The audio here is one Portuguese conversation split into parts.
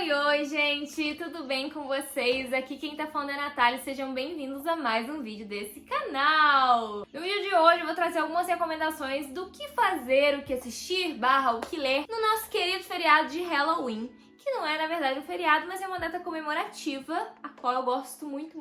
Oi, gente! Tudo bem com vocês? Aqui quem tá falando é a Natália, sejam bem-vindos a mais um vídeo desse canal! No vídeo de hoje eu vou trazer algumas recomendações do que fazer, o que assistir, o que ler no nosso querido feriado de Halloween, que não é, na verdade, um feriado, mas é uma data comemorativa, a qual eu gosto muito.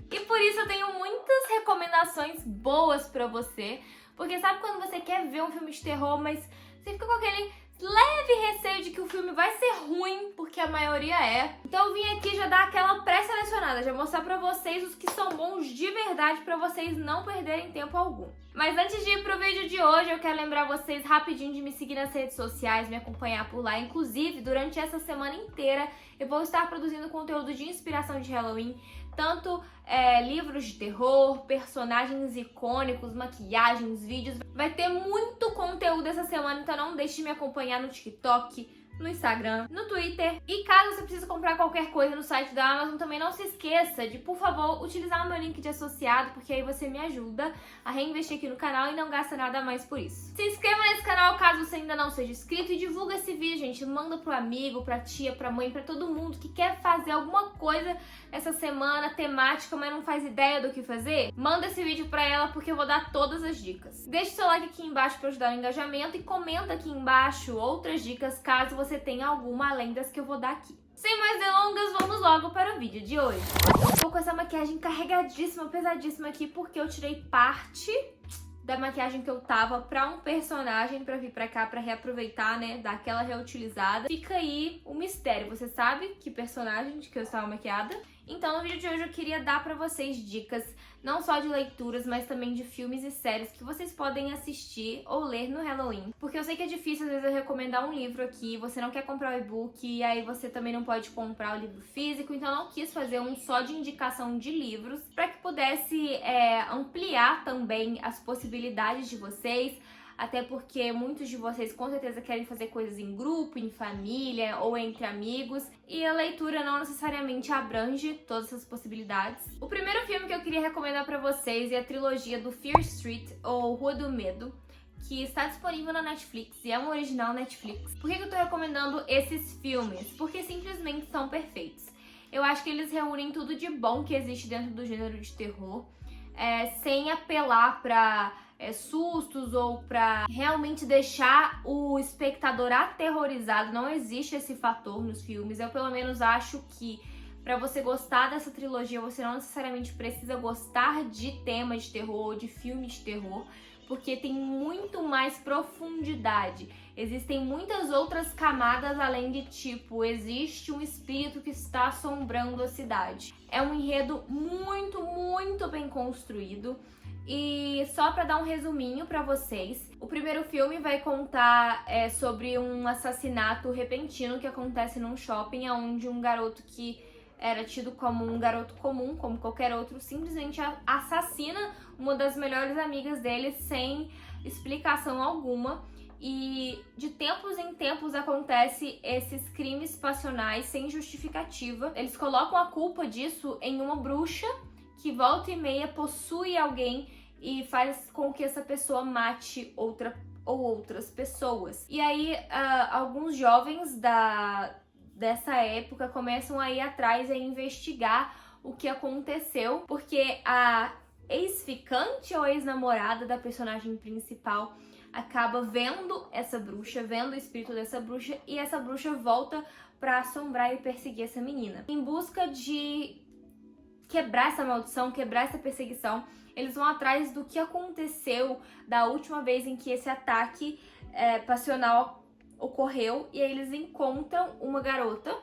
E por isso eu tenho muitas recomendações boas pra você, porque sabe quando você quer ver um filme de terror, mas você fica com aquele leve receio de que o filme vai ser ruim, porque a maioria é. Então eu vim aqui já dar aquela pré-selecionada, já mostrar pra vocês os que são bons de verdade pra vocês não perderem tempo algum. Mas antes de ir pro vídeo de hoje, eu quero lembrar vocês rapidinho de me seguir nas redes sociais, me acompanhar por lá. Inclusive, durante essa semana inteira, eu vou estar produzindo conteúdo de inspiração de Halloween, tanto livros de terror, personagens icônicos, maquiagens, vídeos. Vai ter muito conteúdo essa semana, então não deixe de me acompanhar no TikTok, no Instagram, no Twitter. E caso você precise comprar qualquer coisa no site da Amazon, também não se esqueça de, por favor, utilizar o meu link de associado, porque aí você me ajuda a reinvestir aqui no canal e não gasta nada a mais por isso. Se inscreva nesse canal caso você ainda não seja inscrito e divulga esse vídeo, gente. Manda pro amigo, pra tia, pra mãe, pra todo mundo que quer fazer alguma coisa essa semana temática, mas não faz ideia do que fazer. Manda esse vídeo pra ela, porque eu vou dar todas as dicas. Deixe seu like aqui embaixo pra ajudar no engajamento e comenta aqui embaixo outras dicas, caso você tenha alguma além das que eu vou dar aqui. Sem mais delongas, vamos logo para o vídeo de hoje. Eu tô com essa maquiagem carregadíssima, pesadíssima aqui, porque eu tirei parte da maquiagem que eu tava pra um personagem, pra vir pra cá, pra reaproveitar, né, dar aquela reutilizada. Fica aí o mistério, você sabe que personagem de que eu estava maquiada? Então no vídeo de hoje eu queria dar pra vocês dicas, não só de leituras, mas também de filmes e séries que vocês podem assistir ou ler no Halloween. Porque eu sei que é difícil às vezes eu recomendar um livro aqui, você não quer comprar o e-book, e aí você também não pode comprar o livro físico, então eu não quis fazer um só de indicação de livros, pra que pudesse ampliar também as possibilidades de vocês. Até porque muitos de vocês com certeza querem fazer coisas em grupo, em família ou entre amigos. E a leitura não necessariamente abrange todas essas possibilidades. O primeiro filme que eu queria recomendar pra vocês é a trilogia do Fear Street, ou Rua do Medo, que está disponível na Netflix e é um original Netflix. Por que eu tô recomendando esses filmes? Porque simplesmente são perfeitos. Eu acho que eles reúnem tudo de bom que existe dentro do gênero de terror, sem apelar pra sustos ou pra realmente deixar o espectador aterrorizado. Não existe esse fator nos filmes. Eu pelo menos acho que pra você gostar dessa trilogia, você não necessariamente precisa gostar de tema de terror ou de filme de terror, porque tem muito mais profundidade. Existem muitas outras camadas além de tipo, existe um espírito que está assombrando a cidade. É um enredo muito bem construído. E só pra dar um resuminho pra vocês, o primeiro filme vai contar sobre um assassinato repentino que acontece num shopping, onde um garoto que era tido como um garoto comum, como qualquer outro, simplesmente assassina uma das melhores amigas dele sem explicação alguma. E de tempos em tempos acontece esses crimes passionais sem justificativa. Eles colocam a culpa disso em uma bruxa que volta e meia possui alguém e faz com que essa pessoa mate outras pessoas. E aí alguns jovens dessa época começam a ir atrás e a investigar o que aconteceu, porque a ex-ficante ou ex-namorada da personagem principal acaba vendo essa bruxa, vendo o espírito dessa bruxa, e essa bruxa volta pra assombrar e perseguir essa menina. Em busca de quebrar essa maldição, quebrar essa perseguição, eles vão atrás do que aconteceu da última vez em que esse ataque passional ocorreu, e aí eles encontram uma garota.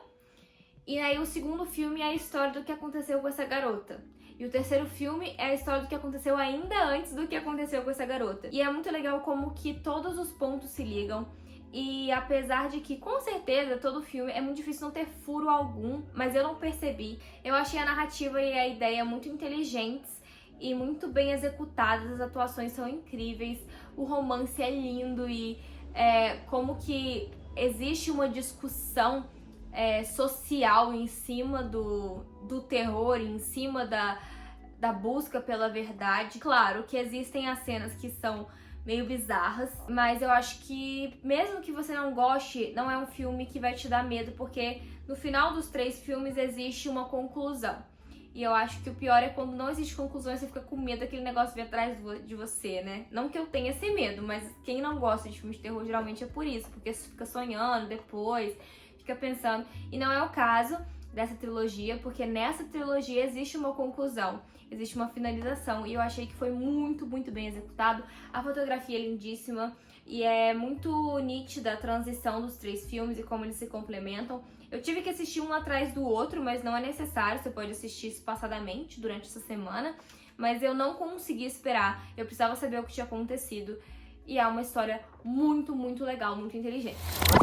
E aí o segundo filme é a história do que aconteceu com essa garota. E o terceiro filme é a história do que aconteceu ainda antes do que aconteceu com essa garota. E é muito legal como que todos os pontos se ligam. E apesar de que, com certeza, todo filme é muito difícil não ter furo algum, mas eu não percebi. Eu achei a narrativa e a ideia muito inteligentes e muito bem executadas. As atuações são incríveis, o romance é lindo e como que existe uma discussão social em cima do terror, em cima da busca pela verdade. Claro que existem as cenas que são meio bizarras. Mas eu acho que, mesmo que você não goste, não é um filme que vai te dar medo, porque no final dos 3 filmes existe uma conclusão. E eu acho que o pior é quando não existe conclusão e você fica com medo daquele negócio vir atrás de você, né? Não que eu tenha esse medo, mas quem não gosta de filmes de terror geralmente é por isso, porque você fica sonhando depois, fica pensando. E não é o caso dessa trilogia, porque nessa trilogia existe uma conclusão, existe uma finalização, e eu achei que foi muito, muito bem executado. A fotografia é lindíssima e é muito nítida a transição dos 3 filmes e como eles se complementam. Eu tive que assistir um atrás do outro, mas não é necessário, você pode assistir espaçadamente durante essa semana, mas eu não consegui esperar, eu precisava saber o que tinha acontecido. E é uma história muito, muito legal, muito inteligente.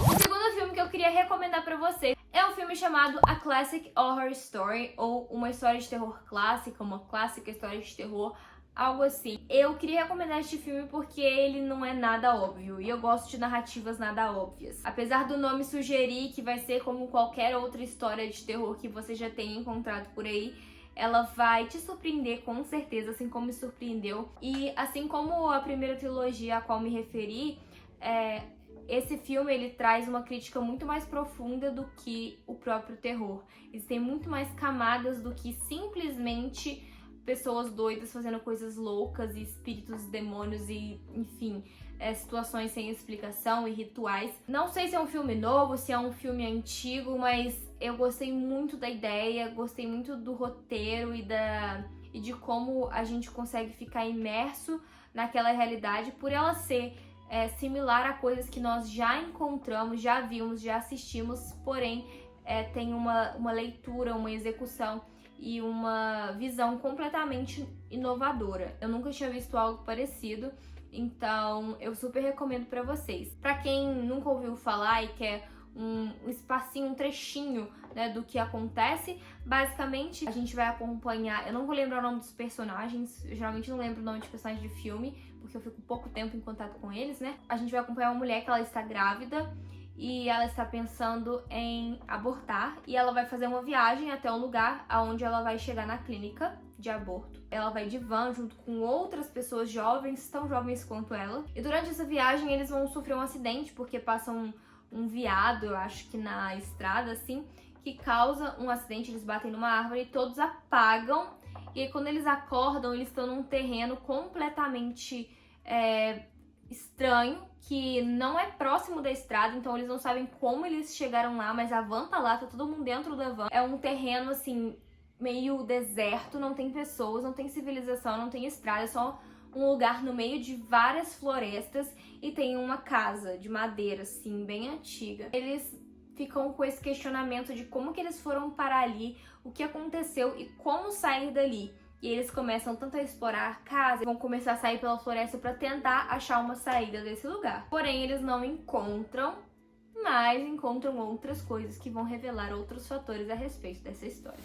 O segundo filme que eu queria recomendar pra vocês é um filme chamado A Classic Horror Story, ou uma história de terror clássica, uma clássica história de terror, algo assim. Eu queria recomendar este filme porque ele não é nada óbvio, e eu gosto de narrativas nada óbvias. Apesar do nome sugerir que vai ser como qualquer outra história de terror que você já tenha encontrado por aí, ela vai te surpreender com certeza, assim como me surpreendeu. E assim como a primeira trilogia a qual me referi, esse filme ele traz uma crítica muito mais profunda do que o próprio terror. Existem muito mais camadas do que simplesmente pessoas doidas fazendo coisas loucas e espíritos, demônios e, enfim, situações sem explicação e rituais. Não sei se é um filme novo, se é um filme antigo, mas eu gostei muito da ideia, gostei muito do roteiro e de como a gente consegue ficar imerso naquela realidade por ela ser similar a coisas que nós já encontramos, já vimos, já assistimos, porém tem uma leitura, uma execução e uma visão completamente inovadora. Eu nunca tinha visto algo parecido, então eu super recomendo pra vocês. Pra quem nunca ouviu falar e quer um espacinho, um trechinho, né, do que acontece, basicamente a gente vai acompanhar, eu não vou lembrar o nome dos personagens, eu geralmente não lembro o nome de personagens de filme, porque eu fico pouco tempo em contato com eles, né? A gente vai acompanhar uma mulher que ela está grávida e ela está pensando em abortar, e ela vai fazer uma viagem até um lugar onde ela vai chegar na clínica de aborto. Ela vai de van junto com outras pessoas jovens, tão jovens quanto ela, e durante essa viagem eles vão sofrer um acidente, porque passam um veado, eu acho que na estrada, assim, que causa um acidente, eles batem numa árvore e todos apagam, e aí quando eles acordam, eles estão num terreno completamente estranho, que não é próximo da estrada, então eles não sabem como eles chegaram lá, mas a van tá lá, tá todo mundo dentro da van. É um terreno, assim, meio deserto, não tem pessoas, não tem civilização, não tem estrada, é só um lugar no meio de várias florestas e tem uma casa de madeira, assim, bem antiga. Eles ficam com esse questionamento de como que eles foram parar ali, o que aconteceu e como sair dali. E eles começam tanto a explorar a casa, vão começar a sair pela floresta para tentar achar uma saída desse lugar. Porém, eles não encontram, mas encontram outras coisas que vão revelar outros fatores a respeito dessa história.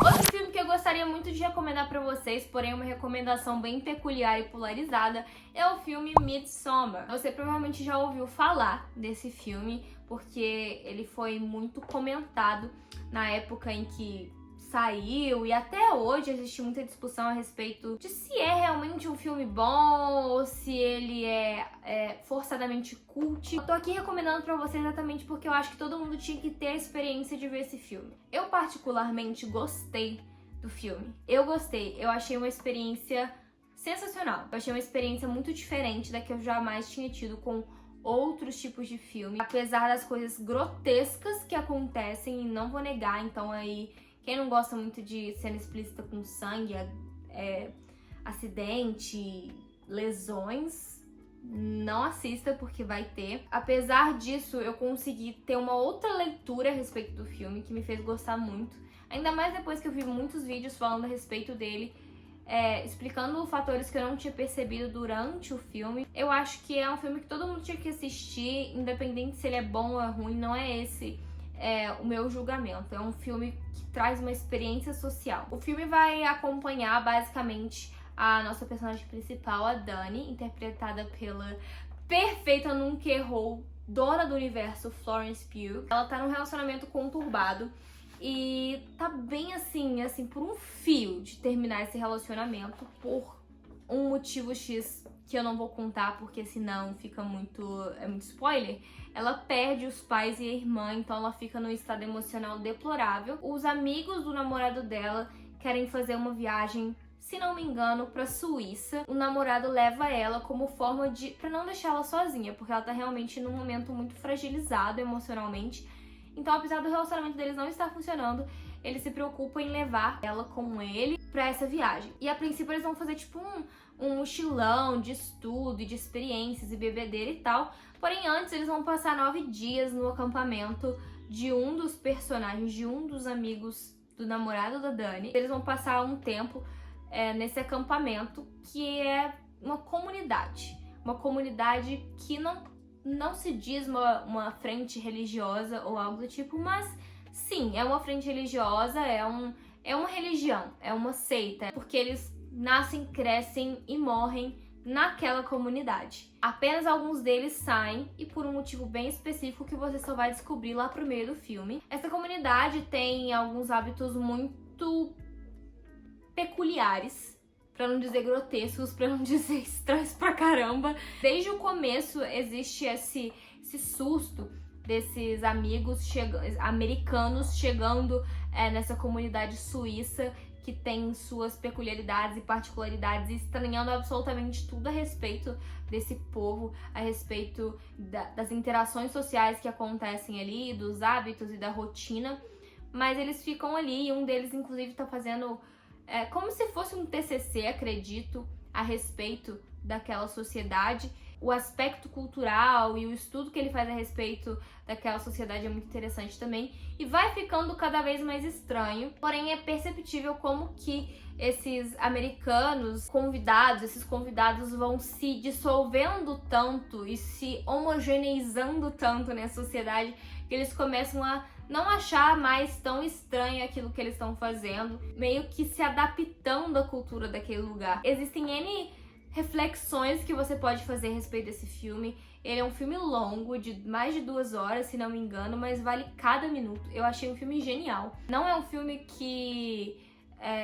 Outro filme que eu gostaria muito de recomendar para vocês, porém uma recomendação bem peculiar e polarizada, é o filme Midsommar. Você provavelmente já ouviu falar desse filme, porque ele foi muito comentado na época em que saiu, e até hoje existe muita discussão a respeito de se é realmente um filme bom ou se ele é forçadamente cult. Eu tô aqui recomendando pra vocês exatamente porque eu acho que todo mundo tinha que ter a experiência de ver esse filme. Eu particularmente gostei do filme. Eu gostei, eu achei uma experiência sensacional. Eu achei uma experiência muito diferente da que eu jamais tinha tido com outros tipos de filme. Apesar das coisas grotescas que acontecem, e não vou negar, então aí quem não gosta muito de cena explícita com sangue, acidente, lesões, não assista porque vai ter. Apesar disso, eu consegui ter uma outra leitura a respeito do filme que me fez gostar muito. Ainda mais depois que eu vi muitos vídeos falando a respeito dele, explicando fatores que eu não tinha percebido durante o filme. Eu acho que é um filme que todo mundo tinha que assistir, independente se ele é bom ou é ruim, não é esse o meu julgamento. É um filme que traz uma experiência social. O filme vai acompanhar basicamente a nossa personagem principal, a Dani, interpretada pela perfeita Nunca Errou, dona do universo Florence Pugh. Ela tá num relacionamento conturbado e tá bem assim, por um fio de terminar esse relacionamento por um motivo X que eu não vou contar porque senão fica muito spoiler, ela perde os pais e a irmã, então ela fica num estado emocional deplorável. Os amigos do namorado dela querem fazer uma viagem, se não me engano, pra Suíça. O namorado leva ela como forma pra não deixar ela sozinha, porque ela tá realmente num momento muito fragilizado emocionalmente. Então, apesar do relacionamento deles não estar funcionando, ele se preocupa em levar ela com ele pra essa viagem. E a princípio eles vão fazer tipo um mochilão de estudo e de experiências e bebedeira e tal. Porém, antes eles vão passar 9 dias no acampamento de um dos personagens, de um dos amigos do namorado da Dani. Eles vão passar um tempo nesse acampamento, que é uma comunidade. Uma comunidade que não se diz uma frente religiosa ou algo do tipo, mas sim, é uma frente religiosa, é uma religião, é uma seita, porque eles nascem, crescem e morrem naquela comunidade. Apenas alguns deles saem, e por um motivo bem específico que você só vai descobrir lá pro meio do filme. Essa comunidade tem alguns hábitos muito peculiares, pra não dizer grotescos, pra não dizer estranhos pra caramba. Desde o começo existe esse susto desses amigos americanos chegando nessa comunidade suíça, que tem suas peculiaridades e particularidades, e estranhando absolutamente tudo a respeito desse povo, a respeito das interações sociais que acontecem ali, dos hábitos e da rotina. Mas eles ficam ali, e um deles inclusive tá fazendo como se fosse um TCC, acredito, a respeito daquela sociedade. O aspecto cultural e o estudo que ele faz a respeito daquela sociedade é muito interessante também. E vai ficando cada vez mais estranho, porém é perceptível como que esses americanos esses convidados vão se dissolvendo tanto e se homogeneizando tanto nessa sociedade, que eles começam a não achar mais tão estranho aquilo que eles estão fazendo, meio que se adaptando à cultura daquele lugar. Existem N reflexões que você pode fazer a respeito desse filme. Ele é um filme longo, de mais de 2 horas, se não me engano, mas vale cada minuto. Eu achei um filme genial. Não é um filme que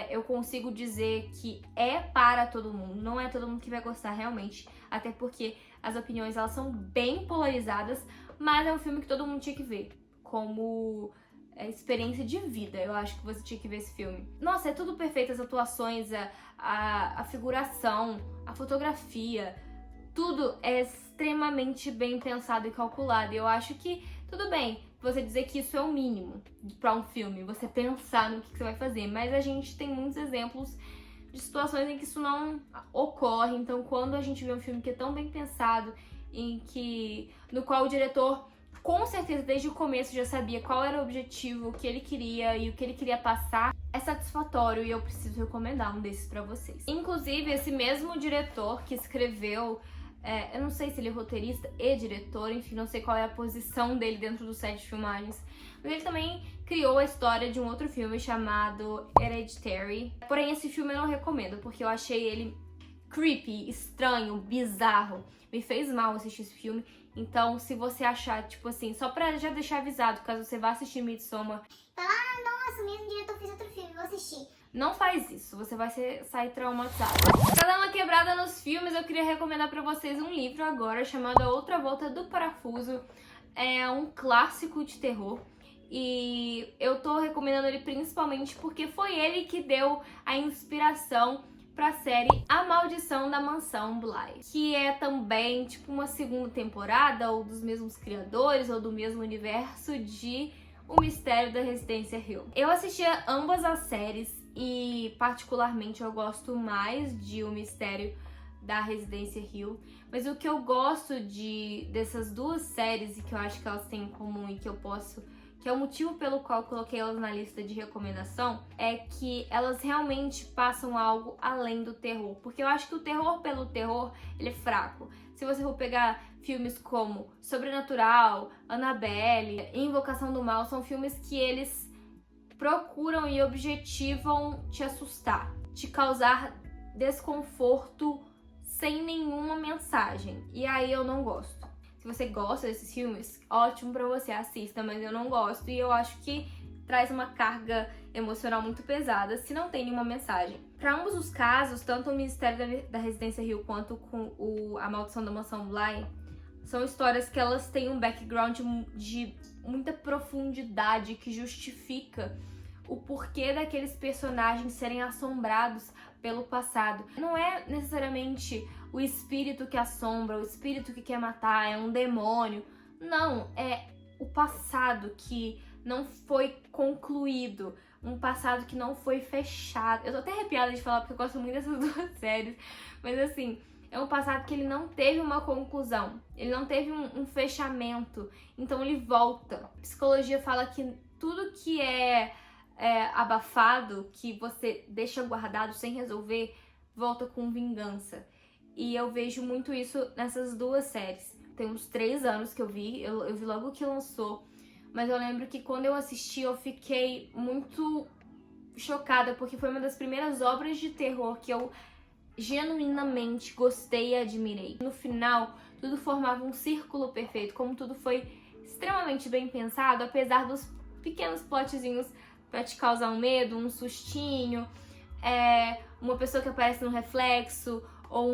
eu consigo dizer que é para todo mundo. Não é todo mundo que vai gostar realmente, até porque as opiniões elas são bem polarizadas, mas é um filme que todo mundo tinha que ver como experiência de vida. Eu acho que você tinha que ver esse filme. Nossa, é tudo perfeito, as atuações, a figuração, a fotografia, tudo é extremamente bem pensado e calculado. E eu acho que tudo bem você dizer que isso é o mínimo para um filme, você pensar no que você vai fazer, mas a gente tem muitos exemplos de situações em que isso não ocorre. Então, quando a gente vê um filme que é tão bem pensado, no qual o diretor com certeza desde o começo já sabia qual era o objetivo, o que ele queria e o que ele queria passar, é satisfatório, e eu preciso recomendar um desses pra vocês. Inclusive, esse mesmo diretor que escreveu, eu não sei se ele é roteirista e diretor, enfim, não sei qual é a posição dele dentro do set de filmagens, mas ele também criou a história de um outro filme chamado Hereditary. Porém, esse filme eu não recomendo, porque eu achei ele creepy, estranho, bizarro. Me fez mal assistir esse filme. Então, se você achar, tipo assim, só pra já deixar avisado, caso você vá assistir Midsommar, fala, nossa, o mesmo diretor fez outro filme, vou assistir. não faz isso, você vai sair traumatizado. Pra dar uma quebrada nos filmes, eu queria recomendar pra vocês um livro agora, chamado A Outra Volta do Parafuso. É um clássico de terror. E eu tô recomendando ele principalmente porque foi ele que deu a inspiração pra série A Maldição da Mansão Bly, que é também tipo uma segunda temporada, ou dos mesmos criadores, ou do mesmo universo de O Mistério da Residência Hill. Eu assistia ambas as séries e particularmente eu gosto mais de O Mistério da Residência Hill, mas o que eu gosto dessas duas séries e que eu acho que elas têm em comum e que é o motivo pelo qual eu coloquei elas na lista de recomendação, é que elas realmente passam algo além do terror. Porque eu acho que o terror pelo terror, ele é fraco. Se você for pegar filmes como Sobrenatural, Annabelle, Invocação do Mal, são filmes que eles procuram e objetivam te assustar, te causar desconforto sem nenhuma mensagem. E aí eu não gosto. Se você gosta desses filmes, ótimo pra você, assista, mas eu não gosto. E eu acho que traz uma carga emocional muito pesada se não tem nenhuma mensagem. Para ambos os casos, tanto o Mistério da Residência Hill quanto com A Maldição da Mansão Bly, são histórias que elas têm um background de muita profundidade que justifica o porquê daqueles personagens serem assombrados pelo passado. Não é necessariamente o espírito que assombra, o espírito que quer matar, é um demônio. Não, é o passado que não foi concluído, um passado que não foi fechado. Eu tô até arrepiada de falar porque eu gosto muito dessas duas séries, mas assim, é um passado que ele não teve uma conclusão, ele não teve um fechamento, então ele volta. A psicologia fala que tudo que é abafado, que você deixa guardado sem resolver, volta com vingança. E eu vejo muito isso nessas duas séries. Tem uns 3 anos que eu vi logo que lançou, mas eu lembro que quando eu assisti eu fiquei muito chocada, porque foi uma das primeiras obras de terror que eu genuinamente gostei e admirei. No final, tudo formava um círculo perfeito, como tudo foi extremamente bem pensado, apesar dos pequenos plotzinhos pra te causar um medo, um sustinho, uma pessoa que aparece no reflexo, ou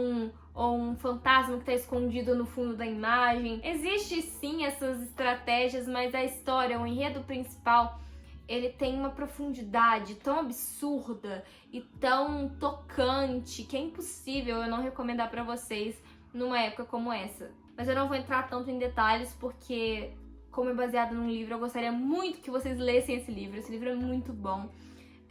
um fantasma que tá escondido no fundo da imagem. Existe sim essas estratégias, mas a história, o enredo principal, ele tem uma profundidade tão absurda e tão tocante que é impossível eu não recomendar pra vocês numa época como essa. Mas eu não vou entrar tanto em detalhes porque, como é baseado num livro, eu gostaria muito que vocês lessem esse livro. Esse livro é muito bom.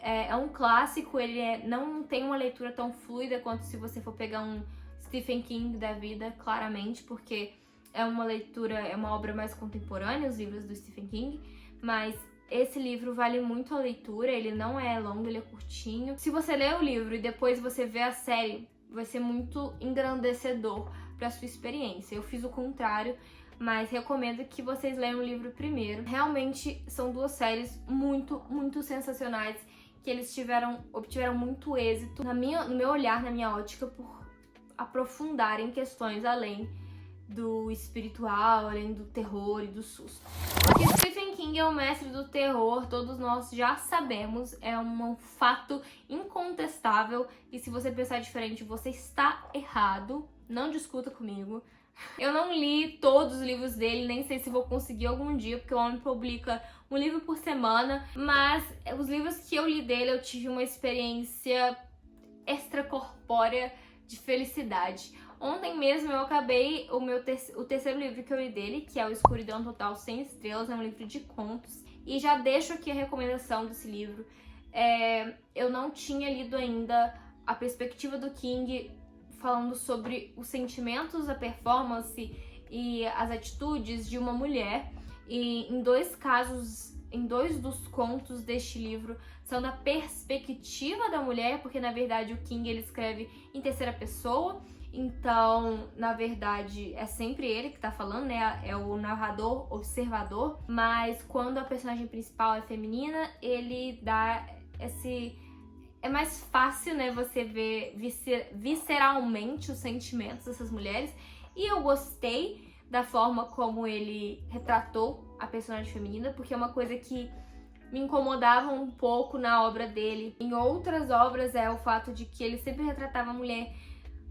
É um clássico, ele não tem uma leitura tão fluida quanto se você for pegar um Stephen King da vida, claramente, porque é uma leitura, é uma obra mais contemporânea, os livros do Stephen King, mas esse livro vale muito a leitura, ele não é longo, ele é curtinho. Se você ler o livro e depois você ver a série, vai ser muito engrandecedor para sua experiência. Eu fiz o contrário, mas recomendo que vocês leiam o livro primeiro. Realmente são duas séries muito, muito sensacionais, que eles obtiveram muito êxito no meu olhar, na minha ótica, por aprofundarem questões além do espiritual, além do terror e do susto. Porque Stephen King é o mestre do terror, todos nós já sabemos, é um fato incontestável, e se você pensar diferente, você está errado, não discuta comigo. Eu não li todos os livros dele, nem sei se vou conseguir algum dia, porque o homem publica um livro por semana, mas os livros que eu li dele, eu tive uma experiência extracorpórea de felicidade. Ontem mesmo eu acabei o terceiro livro que eu li dele, que é O Escuridão Total Sem Estrelas, é um livro de contos, e já deixo aqui a recomendação desse livro. Eu não tinha lido ainda a perspectiva do King falando sobre os sentimentos, a performance e as atitudes de uma mulher, e em 2 casos, em 2 dos contos deste livro são da perspectiva da mulher, porque na verdade o King ele escreve em terceira pessoa, então na verdade é sempre ele que tá falando, né? É o narrador observador, mas quando a personagem principal é feminina, ele dá esse... É mais fácil, né, você ver visceralmente os sentimentos dessas mulheres, e eu gostei da forma como ele retratou a personagem feminina, porque é uma coisa que me incomodava um pouco na obra dele. Em outras obras é o fato de que ele sempre retratava a mulher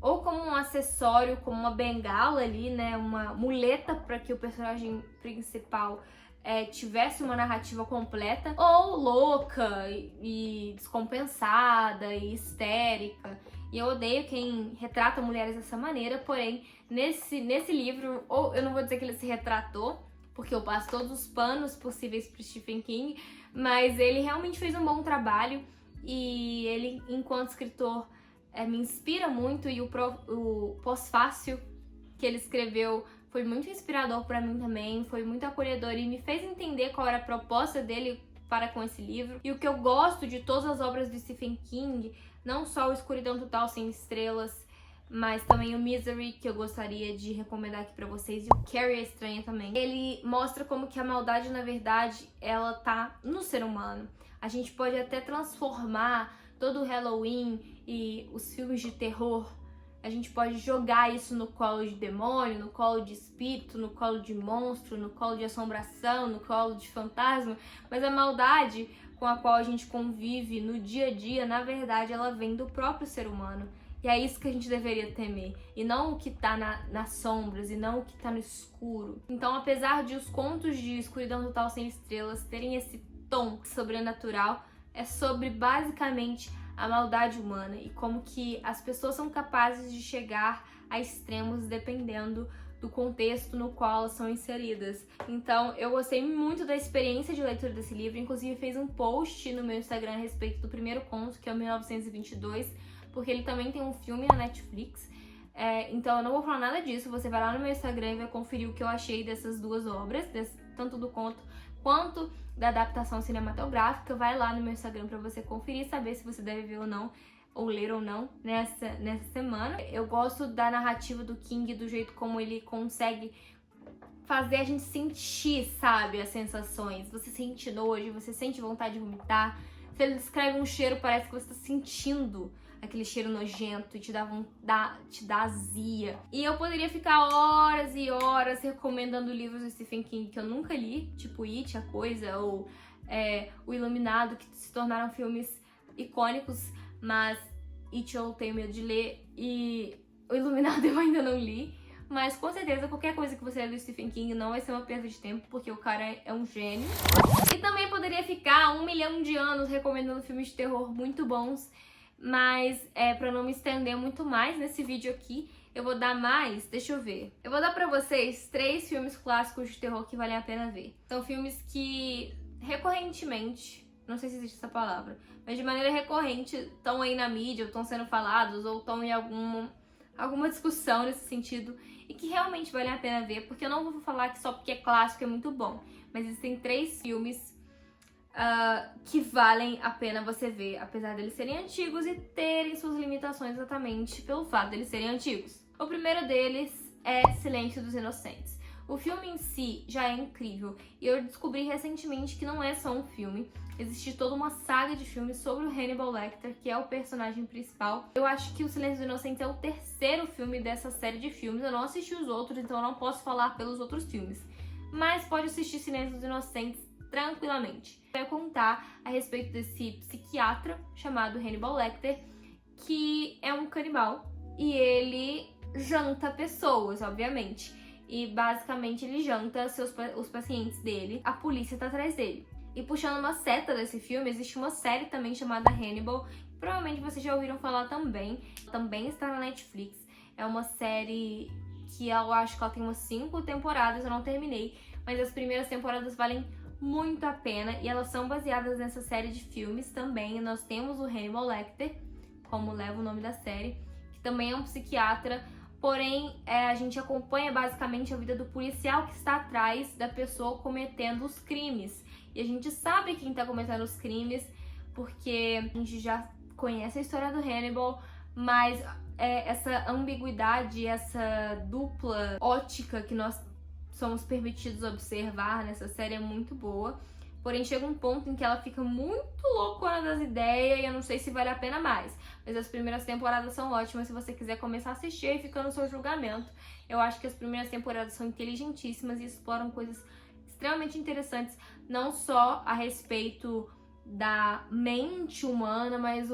ou como um acessório, como uma bengala ali, né, uma muleta para que o personagem principal tivesse uma narrativa completa, ou louca e descompensada e histérica. E eu odeio quem retrata mulheres dessa maneira, porém, nesse livro, ou eu não vou dizer que ele se retratou, porque eu passo todos os panos possíveis pro Stephen King, mas ele realmente fez um bom trabalho, e ele, enquanto escritor, me inspira muito, e o pós-fácil que ele escreveu foi muito inspirador pra mim também, foi muito acolhedor e me fez entender qual era a proposta dele para com esse livro. E o que eu gosto de todas as obras do Stephen King, não só o Escuridão Total Sem Estrelas, mas também o Misery, que eu gostaria de recomendar aqui pra vocês, e o Carrie a Estranha também. Ele mostra como que a maldade, na verdade, ela tá no ser humano. A gente pode até transformar todo o Halloween e os filmes de terror a gente pode jogar isso no colo de demônio, no colo de espírito, no colo de monstro, no colo de assombração, no colo de fantasma, mas a maldade com a qual a gente convive no dia a dia, na verdade, ela vem do próprio ser humano. E é isso que a gente deveria temer, e não o que tá nas sombras, e não o que tá no escuro. Então, apesar de os contos de Escuridão Total Sem Estrelas terem esse tom sobrenatural, é sobre basicamente a maldade humana e como que as pessoas são capazes de chegar a extremos dependendo do contexto no qual elas são inseridas. Então, eu gostei muito da experiência de leitura desse livro, inclusive fiz um post no meu Instagram a respeito do primeiro conto, que é o 1922, porque ele também tem um filme na Netflix. Então eu não vou falar nada disso, você vai lá no meu Instagram e vai conferir o que eu achei dessas duas obras, tanto do conto quanto da adaptação cinematográfica. Vai lá no meu Instagram pra você conferir e saber se você deve ver ou não, ou ler ou não nessa semana. Eu gosto da narrativa do King, do jeito como ele consegue fazer a gente sentir, sabe, as sensações. Você sente nojo, você sente vontade de vomitar. Se ele descreve um cheiro, parece que você tá sentindo aquele cheiro nojento e te dá azia. E eu poderia ficar horas e horas recomendando livros do Stephen King que eu nunca li, tipo It, A Coisa, ou O Iluminado, que se tornaram filmes icônicos, mas It eu tenho medo de ler e O Iluminado eu ainda não li. Mas com certeza qualquer coisa que você lê do Stephen King não vai ser uma perda de tempo, porque o cara é um gênio. E também poderia ficar 1 milhão de anos recomendando filmes de terror muito bons, mas pra não me estender muito mais nesse vídeo aqui, eu vou dar mais, deixa eu ver. Eu vou dar pra vocês 3 filmes clássicos de terror que valem a pena ver. São filmes que recorrentemente, não sei se existe essa palavra, mas de maneira recorrente estão aí na mídia, ou estão sendo falados, ou estão em alguma discussão nesse sentido, e que realmente valem a pena ver, porque eu não vou falar que só porque é clássico é muito bom, mas existem 3 filmes que valem a pena você ver, apesar deles serem antigos e terem suas limitações exatamente pelo fato deles serem antigos. O primeiro deles é Silêncio dos Inocentes. O filme em si já é incrível e eu descobri recentemente que não é só um filme. Existe toda uma saga de filmes sobre o Hannibal Lecter, que é o personagem principal. Eu acho que o Silêncio dos Inocentes é o 3º filme dessa série de filmes. Eu não assisti os outros, então eu não posso falar pelos outros filmes. Mas pode assistir Silêncio dos Inocentes tranquilamente. Eu vou contar a respeito desse psiquiatra chamado Hannibal Lecter, que é um canibal e ele janta pessoas, obviamente. E basicamente ele janta os pacientes dele. A polícia tá atrás dele. E puxando uma seta desse filme, existe uma série também chamada Hannibal. Provavelmente vocês já ouviram falar também. Também está na Netflix. É uma série que eu acho que ela tem umas 5 temporadas, eu não terminei. Mas as primeiras temporadas valem muito a pena e elas são baseadas nessa série de filmes também. Nós temos o Hannibal Lecter, como leva o nome da série, que também é um psiquiatra, porém a gente acompanha basicamente a vida do policial que está atrás da pessoa cometendo os crimes. E a gente sabe quem está cometendo os crimes, porque a gente já conhece a história do Hannibal, mas essa ambiguidade, essa dupla ótica que nós somos permitidos observar nessa série é muito boa. Porém, chega um ponto em que ela fica muito loucona das ideias e eu não sei se vale a pena mais. Mas as primeiras temporadas são ótimas se você quiser começar a assistir e ficar no seu julgamento. Eu acho que as primeiras temporadas são inteligentíssimas e exploram coisas extremamente interessantes, não só a respeito da mente humana, mas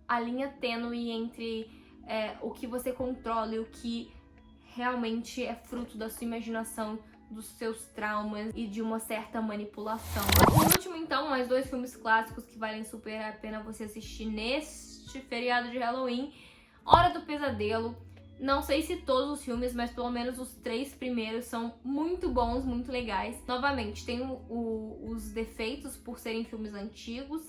a linha tênue entre o que você controla e o que realmente é fruto da sua imaginação, dos seus traumas e de uma certa manipulação. Por último, então, mais 2 filmes clássicos que valem super a pena você assistir neste feriado de Halloween. Hora do Pesadelo. Não sei se todos os filmes, mas pelo menos os 3 primeiros são muito bons, muito legais. Novamente, tem os defeitos por serem filmes antigos,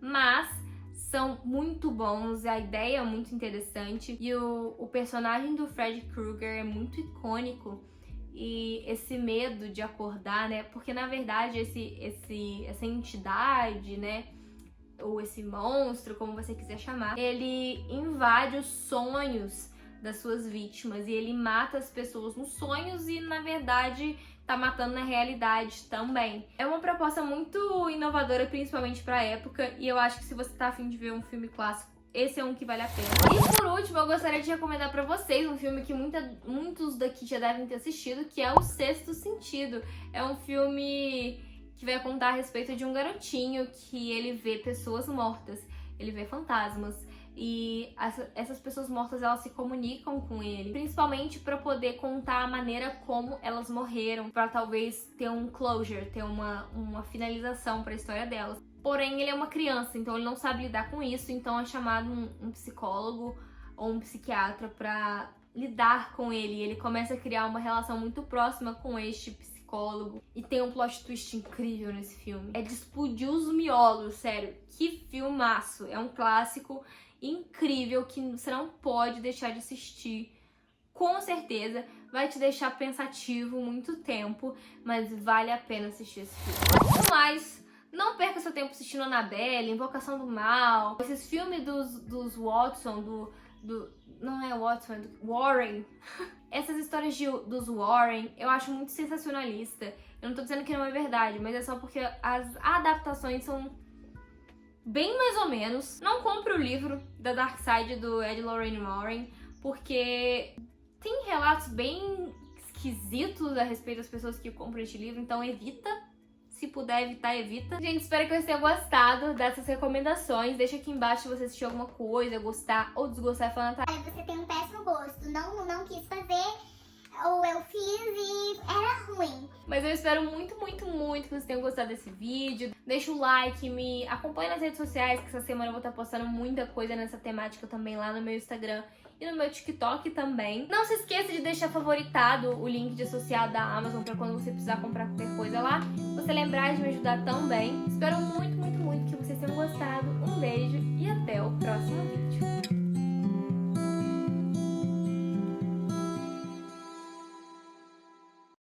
mas são muito bons, a ideia é muito interessante e o personagem do Freddy Krueger é muito icônico. E esse medo de acordar, né? Porque na verdade essa entidade, né? Ou esse monstro, como você quiser chamar, ele invade os sonhos das suas vítimas e ele mata as pessoas nos sonhos e na verdade tá matando na realidade também. É uma proposta muito inovadora, principalmente pra época, e eu acho que se você tá a fim de ver um filme clássico esse é um que vale a pena. E por último, eu gostaria de recomendar pra vocês um filme que muitos daqui já devem ter assistido, que é O Sexto Sentido. É um filme que vai contar a respeito de um garotinho que ele vê pessoas mortas, ele vê fantasmas. E essas pessoas mortas, elas se comunicam com ele, principalmente para poder contar a maneira como elas morreram, para talvez ter um closure, ter uma finalização para a história delas. Porém, ele é uma criança, então ele não sabe lidar com isso, então é chamado um psicólogo ou um psiquiatra para lidar com ele. Ele começa a criar uma relação muito próxima com este psicólogo. E tem um plot twist incrível nesse filme. É de explodir os miolos, sério. Que filmaço! É um clássico incrível que você não pode deixar de assistir. Com certeza vai te deixar pensativo muito tempo, mas vale a pena assistir esse filme. Mas não perca seu tempo assistindo Annabelle, Invocação do Mal, esses filmes dos Watson, não é Watson, é do Warren. Essas histórias dos Warren eu acho muito sensacionalista. Eu não tô dizendo que não é verdade, mas é só porque as adaptações são bem mais ou menos. Não compre o livro da Dark Side do Ed Lorraine Warren, porque tem relatos bem esquisitos a respeito das pessoas que compram este livro, então evita. Se puder evitar, evita. Gente, espero que vocês tenham gostado dessas recomendações. Deixa aqui embaixo se você assistiu alguma coisa, gostar ou desgostar, falando, tá? Você tem um péssimo gosto, não quis fazer, ou eu fiz e era ruim. Mas eu espero muito, muito, muito que vocês tenham gostado desse vídeo. Deixa o like, me acompanhe nas redes sociais, que essa semana eu vou estar postando muita coisa nessa temática também lá no meu Instagram e no meu TikTok também. Não se esqueça de deixar favoritado o link de associado da Amazon para quando você precisar comprar qualquer coisa lá, você lembrar de me ajudar também. Espero muito